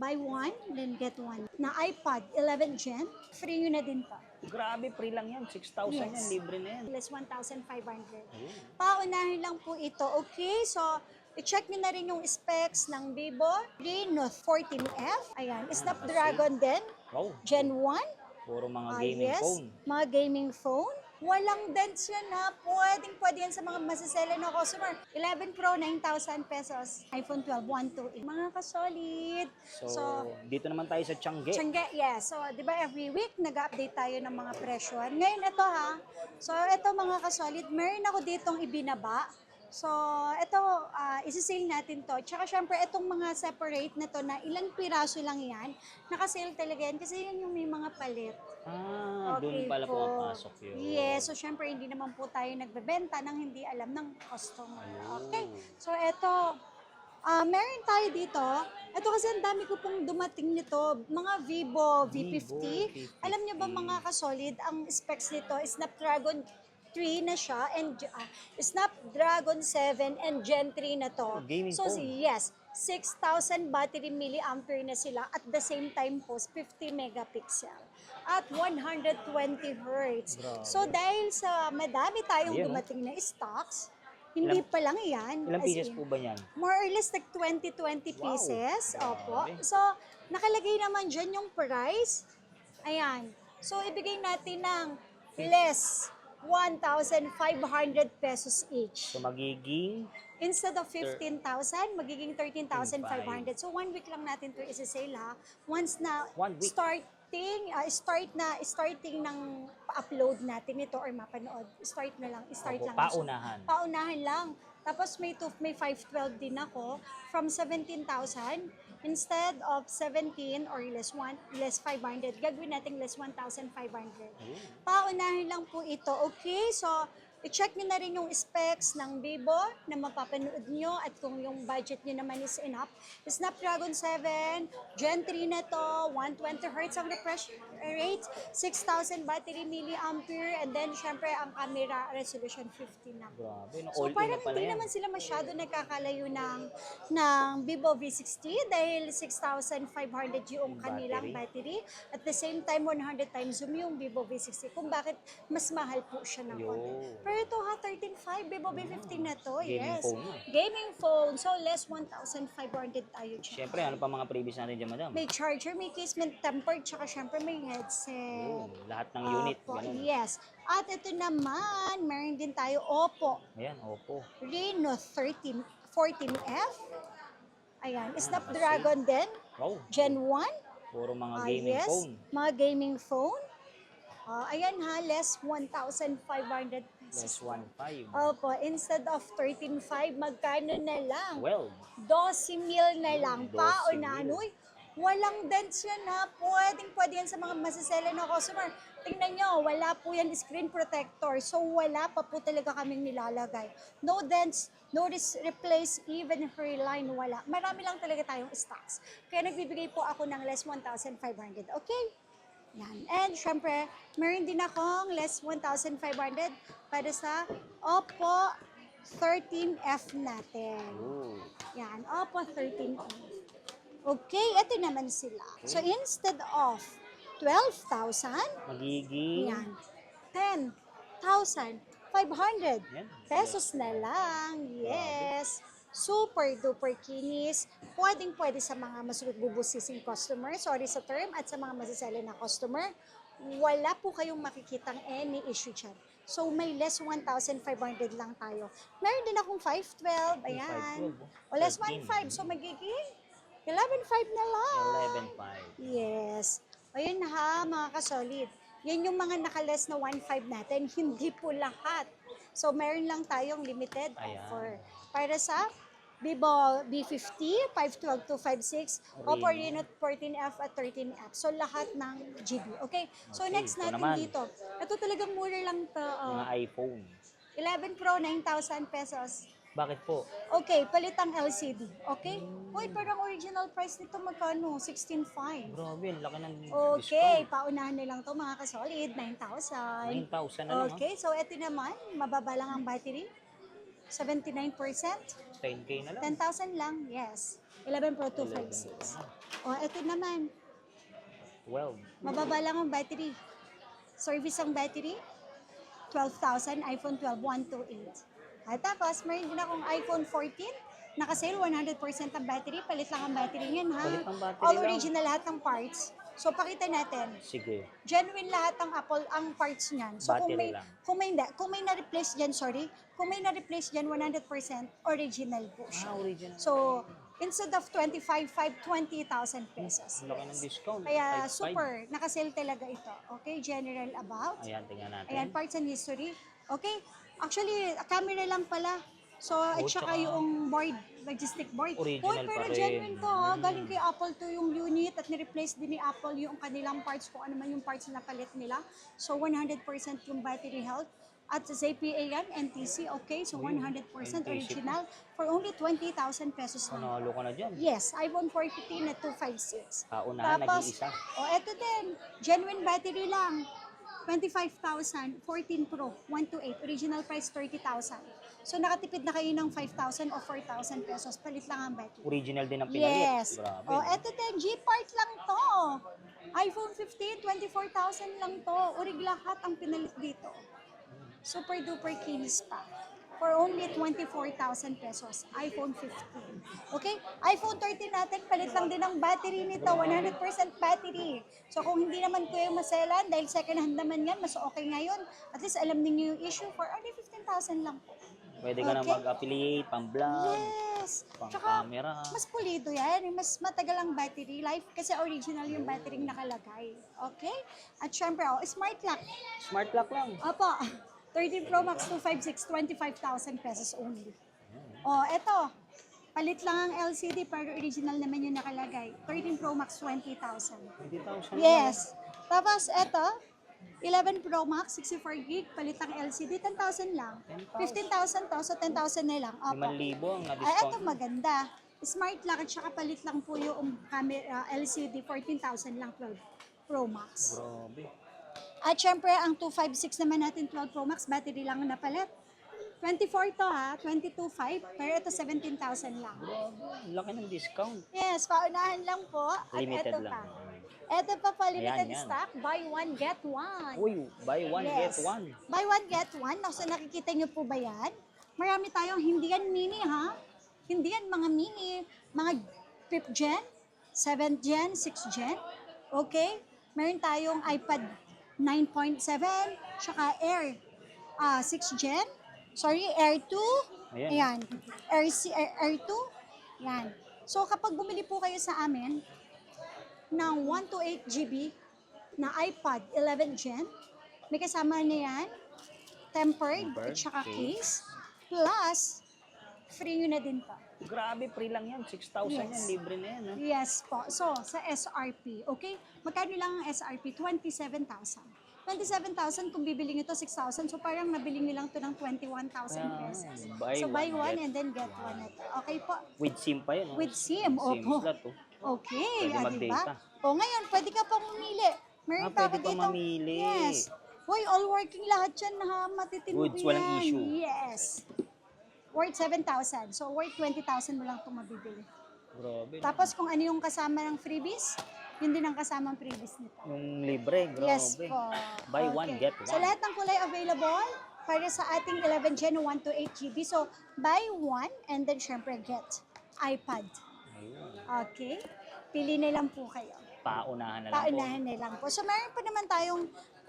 buy one, then get one. Na iPad 11 Gen, free yun na din pa. Grabe, free lang yan. 6,000 yan, Yes. libre na yan. Less 1,500. Paunahin lang po ito. Okay, so i-check nyo na rin yung specs ng Vivo Reno 14F. Ayan, Snapdragon din, Wow, Gen 1. puro mga gaming phone. Mga gaming phone. Walang dents yan ha. Pwede yan sa mga masasela na customer. 11 Pro, 9,000 pesos. iPhone 12, 128. Mga kasolid. So, dito naman tayo sa Tiangge. Tiangge, yes. So, di ba every week nag-update tayo ng mga presyon. Ngayon ito ha. So, ito mga kasolid, meron ako ditong ibinaba. So, ito, isi-sale natin to. Tsaka syempre, itong mga separate na to na ilang piraso lang yan, nakasale talaga yan kasi yan yung may mga palit. Doon pala po. pumapasok yun. Yes, so syempre hindi naman po tayo nagbebenta nang hindi alam ng customer. Okay, so ito, meron tayo dito. Ito kasi ang dami ko pong dumating nito, mga Vivo V50. Alam niyo ba mga kasolid, ang specs nito is Snapdragon 3 na siya and Snapdragon 7 and Gen 3 na to. Gaming So phone. yes, 6,000 battery milliampere na sila at the same time po 50 megapixel at 120 Hz. So dahil sa madami tayong Ayun, dumating na stocks, hindi pa lang yan. Ilang As pieces in, po ba yan? more or less like 20 pieces. Opo. So, nakalagay naman dyan yung price. Ayan. So, ibigay natin ng less 1,500 pesos each. So, magiging Instead of 15,000, magiging 13,500. So, 1 week lang natin to isa-sale ha. Once na 1 week. starting ng upload natin ito or mapanood, start lang siya. paunahan. Paunahan lang. Tapos may 512 din ako from 17,000 instead of 17 or less 500. Gagawin natin less 1,500. Paunahan lang po ito. Okay, so i-check nyo na rin yung specs ng Vivo na mapapanood nyo at kung yung budget nyo naman is enough. Snapdragon 7, Gen 3 na to, 120 Hz ang refresh rate, 6,000 battery milliampere, and then syempre ang camera resolution 50 na. Grabe, So all-in parang na pala hindi yan. naman sila masyado nagkakalayo ng Vivo V60 dahil 6,500 yung kanilang battery. At the same time, 100 times zoom yung Vivo V60 kung bakit mas mahal po siya ng konti. Pero ito ha, 13.5, Vivo V50 na to, Gaming yes. phone na. Gaming phone, so less 1,500 tayo dyan. Siyempre, ano pa mga previous natin dyan, madam? May charger, may case, may tempered, tsaka syempre may headset. Lahat ng unit. Opo, Ganun. yes. At ito naman, meron din tayo Oppo Ayan, Oppo. Reno 14F. Ayan, Snapdragon din, Wow, Gen 1. puro mga gaming Yes, phone. mga gaming phone. Ayan ha, less 1,500 Less pesos. 1.5. Opo, instead of 13.5, magkano na lang? 12. 12,000 na lang. 12,000. Paunahan. Uy, walang dents yan ha. Pwede yan sa mga masasela na customer. Tingnan nyo, wala po yan screen protector. So wala pa po talaga kaming nilalagay. No dents, no replace, even hairline, wala. Marami lang talaga tayong stocks. Kaya nagbibigay po ako ng less 1,500. Okay? Yan. And syempre, meron din akong less 1,500 para sa Oppo 13F natin. Yan, Oppo 13F. Okay, ito naman sila. So instead of 12,000, Magiging yan, 10,500 Yan. pesos na lang. Yes. Super duper kinis. Pwedeng-pwede sa mga masububusising customer, sorry sa term, at sa mga masasala na customer. Wala po kayong makikitang any issue dyan. So may less 1,500 lang tayo. Meron din akong 512, ayan. 512, O less 1,500, so magiging 11,500 na lang. 11.5. Yes. Ayun ha, mga kasolid. Yan yung mga naka-less na 1,500 natin, hindi po lahat. So meron lang tayong limited offer. Para sa Vivo V50, 512 to 56, Oppo Reno 14F at 13F. So lahat ng GB. Okay? So next ito natin naman. dito. Ito talagang mura lang to. Mga iPhone. 11 Pro, 9,000 pesos. Bakit po? Okay, palitang LCD. Okay? Uy, parang original price nito magkano? 16,500. Grabe, ang laki ng Okay, discount. paunahan na lang to mga kasolid, 9,000. 9,000 na naman. Okay, so ito naman, mababa lang ang battery. 79%. 10K na lang. 10,000 lang, yes. 11 Pro 256. O, ito naman. 12. Mababa lang ang battery. Service ang battery, 12,000, iPhone 12, 128. At tapos, mayroon din akong iPhone 14, naka-sale 100% ang battery, palit lang ang battery niyan ha. Palit ang battery All lang. original lahat ng parts. So, pakita natin. Sige. Genuine lahat ng Apple ang parts niyan. So Battery lang. kung may na-replace diyan, kung may na-replace diyan 100% original po siya. Original. So, instead of 25,500, 20,000 pesos. Ang laki ng discount. Kaya 5,500. super, naka-sale talaga ito. Okay, general about. Ayan, tingnan natin. Ayan, parts and history. Okay, actually, camera lang pala. So, at saka tsaka yung board, logistic board. Original Hoy, pero pa rin. genuine to ha. Galing kay Apple to yung unit at ni-replace din ni Apple yung kanilang parts kung ano man yung parts na palit nila. So, 100% yung battery health. At sa ZPA yan, NTC, okay? So, 100% NTC original for only 20,000 pesos lang. Panalo ka na dyan. Yes, iPhone 14 na 256. Paunahan, nag-iisa. eto din, genuine battery lang. 25,000, 14 Pro, 128, original price 30,000. So nakatipid na kayo ng 5,000 o 4,000 pesos, palit lang ang battery. Original din ang pinalit. Yes. Grabe. Eto din, G-part lang to. iPhone 15, 24,000 lang to. Urig lahat ang pinalit dito. Super duper kinis pa. For only 24,000 pesos, iPhone 15. Okay? iPhone 13 natin, palit lang din ang battery nito, 100% battery. So kung hindi naman kayo maselan, dahil second hand naman yan, mas okay ngayon. At least alam niyo yung issue for only 15,000 lang po. Pwede ka na Okay. mag-affiliate, pang-vlog, Yes. pang-camera. Mas pulido yan, mas matagal ang battery life kasi original yung battery nakalagay. Okay? At syempre, smart lock. Smart lock lang. Opo, 13 Pro Max 256, 25,000 pesos only. Eto, palit lang ang LCD pero original naman yung nakalagay. 13 Pro Max 20,000. 20,000. Yes. Tapos eto, 11 Pro Max 64 gig, palit ang LCD 10,000 lang. 15,000 to, so 10,000 na lang. Opo. 5,000 ang Eto na-discount. maganda. Smart lock at saka palit lang po yung camera, LCD 14,000 lang 12 Pro Max. Grabe. At syempre, ang 256 naman natin 12 Pro Max, battery lang ang napalit. 24 to ha, 22.5, pero ito 17,000 lang. Grabe. Ang laki ng discount. Yes, paunahan lang po. At Limited ito lang. pa. Ito pa pa, limited Ayan, yan. stock, buy one, get one. Uy, buy one, Yes. get one. Buy one, get one. So nakikita niyo po ba yan? Marami tayong hindi yan mini ha. Hindi yan mga mini, mga 5th gen, 7th gen, 6th gen. Okay? Meron tayong iPad 9.7, tsaka Air 6th gen. Sorry, Air 2. Ayan. Ayan. Air 2. Yan. So kapag bumili po kayo sa amin ng 1 to 8 GB na iPad 11 Gen, may kasama na yan, tempered, at Tempered, saka okay. case, plus, free nyo na din po. Grabe, free lang yan. 6,000 yan, Yes. libre na yan. Ha? Yes po. So, sa SRP, okay? Magkano lang ang SRP? 27,000. 27,000 kung bibili nyo to 6,000. So, parang nabili nyo lang to ng 21,000 Kaya, pesos. buy So, buy one, one get and then get one. na to. Okay po? With SIM pa yun. Oh. With SIM, SIM opo. slot. Oh. Okay, Pwede mag-data. O ngayon, pwede ka pang mamili. Meron pa Pwede ako pa ditong- mamili. Yes. Hoy, all working lahat yan ha. Matitindi Goods, walang yan. issue. Yes. Worth 7,000. So, worth 20,000 mo lang itong mabibili. Grabe. Tapos, kung ano yung kasama ng freebies, yun din ang kasama ng freebies nito. Yung libre, grabe. Yes po. Buy one, Okay. get one. So, lahat ng kulay available para sa ating 11 Gen 1 to 8 GB. So, buy one and then syempre get iPad. Ayun. Okay? Pili na lang po kayo. Paunahan na lang Paunahan na lang po. So, meron pa naman tayong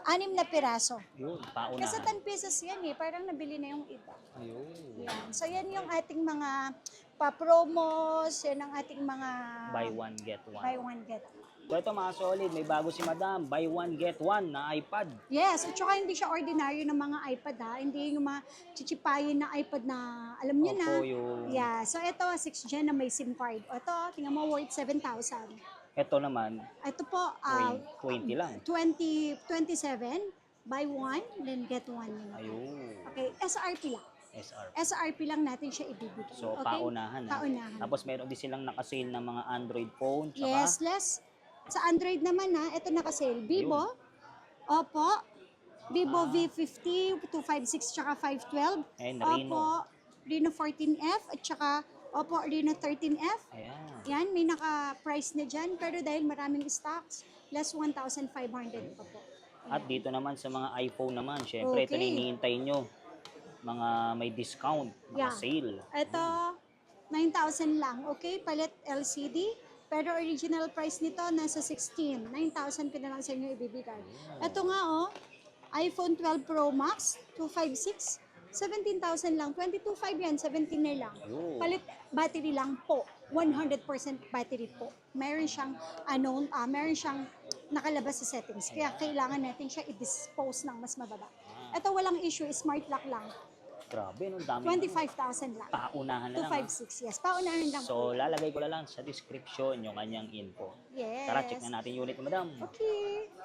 6 na piraso. po. Yun, paunahan. Kasi 10 pesos yan eh. Parang nabili na yung iba. Ayun. Yan. So, yan yung ating mga pa-promos. Yan ang ating mga Buy one, get one. buy one, get one. So ito mga solid, may bago si Madam. Buy one, get one na iPad. Yes, at saka hindi siya ordinaryo ng mga iPad ha. Hindi yung mga chichipayin na iPad na alam niyo na. Opo, yung... Yeah, so ito 6th gen na may SIM card. O ito, tingnan mo worth 7,000. Ito naman, Ito po, 20 lang. 27, buy one, then get one. Ayun. Okay, SRP lang. SR. SRP lang natin siya ibibigay. So, okay? paunahan. Ha? Paunahan. Tapos meron din silang nakasale ng mga Android phone. Tsaka, Yes, less. Sa Android naman ha, ito nakasale. Vivo, Oppo, Vivo V50, 256, tsaka 512. And Reno. Oppo, Reno 14F, at tsaka Opo, Reno 13F. Ayan. Yan, may naka-price na dyan. Pero dahil maraming stocks, less 1,500 pa po. At dito naman sa mga iPhone naman, syempre ito na Okay. hinihintay nyo. Mga may discount, mga Yeah. sale. Ito, 9,000 lang. Okay, palit LCD. Pero original price nito, nasa 16. 9,000 ko na lang sa inyo ibibigay. Ito nga, oh, iPhone 12 Pro Max, 256. 17,000 lang. 22,500 yan, 17 na lang. Ayun. Palit battery lang po. 100% battery po. Meron siyang meron siyang nakalabas sa settings. Kaya kailangan natin siya i-dispose ng mas mababa. Ito walang issue, smart lock lang. Grabe, no? Dami. 25,000 lang. Paunahan na lang. ha? 256, yes. Paunahan lang po. So, lalagay ko na lang sa description yung kanyang info. Yes. Tara, check na natin yung unit ni Madam. Okay.